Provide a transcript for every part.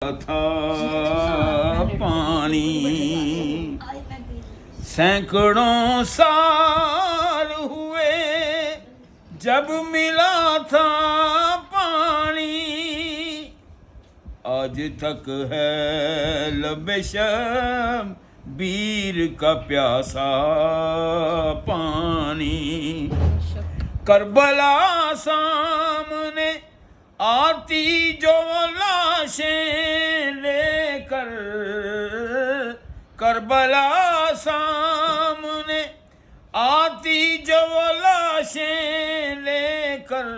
था पानी, सैकड़ों साल हुए जब मिला था पानी, आज तक है लबे शब्बीर का प्यासा पानी। करबला सामने आती जो लाशें लेकर, करबला सामने आती जो लाशें लेकर,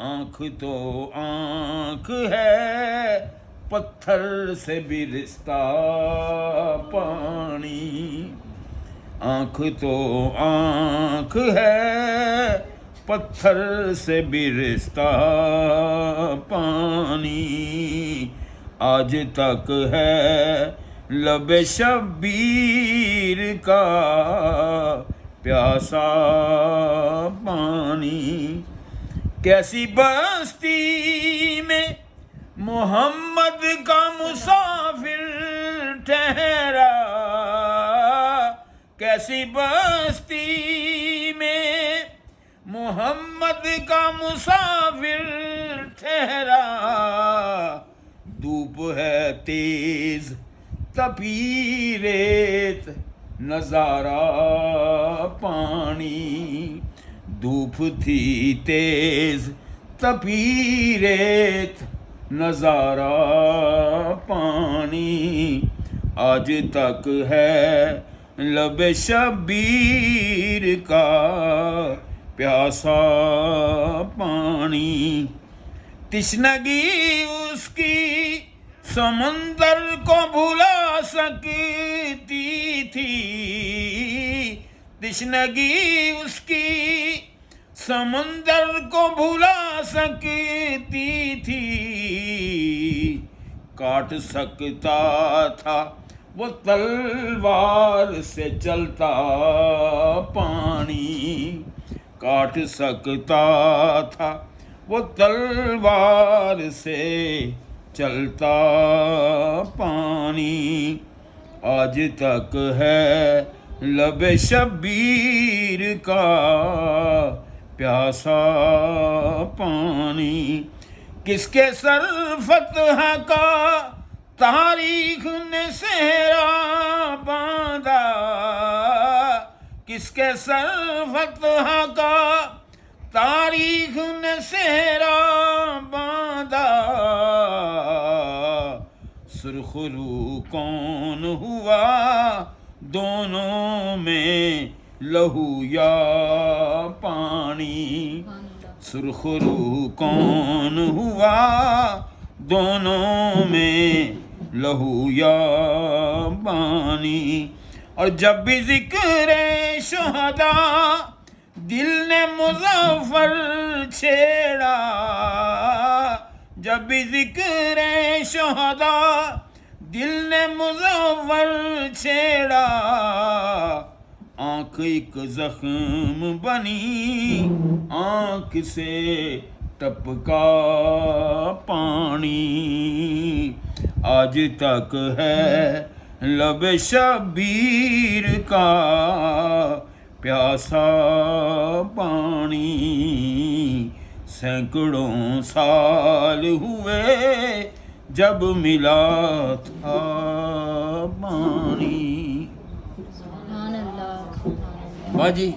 आँख तो आँख है पत्थर से भी रिश्ता पानी, आँख तो आँख है पत्थर से भी रिश्ता पानी, आज तक है लबे शब्बीर का प्यासा पानी। कैसी बस्ती में मोहम्मद का मुसाफिर ठहरा, कैसी बस्ती में मोहम्मद का मुसाफिर ठहरा, धूप है तेज तपी रेत नजारा पानी, धूप थी तेज तपी रेत नजारा पानी, आज तक है लबे शब्बीर का प्यासा पानी। तिश्नगी उसकी समंदर को भुला सकती थी, तिश्नगी उसकी समंदर को भुला सकती थी, काट सकता था वो तलवार से चलता पानी, काट सकता था वो तलवार से चलता पानी, आज तक है लबे शब्बीर का प्यासा पानी। किसके सर फतह का तारीख ने सेहरा बांधा, किसके सर फतह का तारीख ने सेहरा बांधा, सुरखरू कौन हुआ दोनों में लहू या पानी, सुरखरू कौन हुआ दोनों में लहू या पानी। और जब भी जिक्र शुहदा दिल ने मुज़फ़्फ़र छेड़ा, जब भी जिक्र शुहदा दिल ने मुज़फ़्फ़र छेड़ा, आँख एक ज़ख्म बनी आँख से टपका पानी, आज तक है लबे शब्बीर का प्यासा पानी, सैकड़ों साल हुए जब मिला था पानी। बाजी।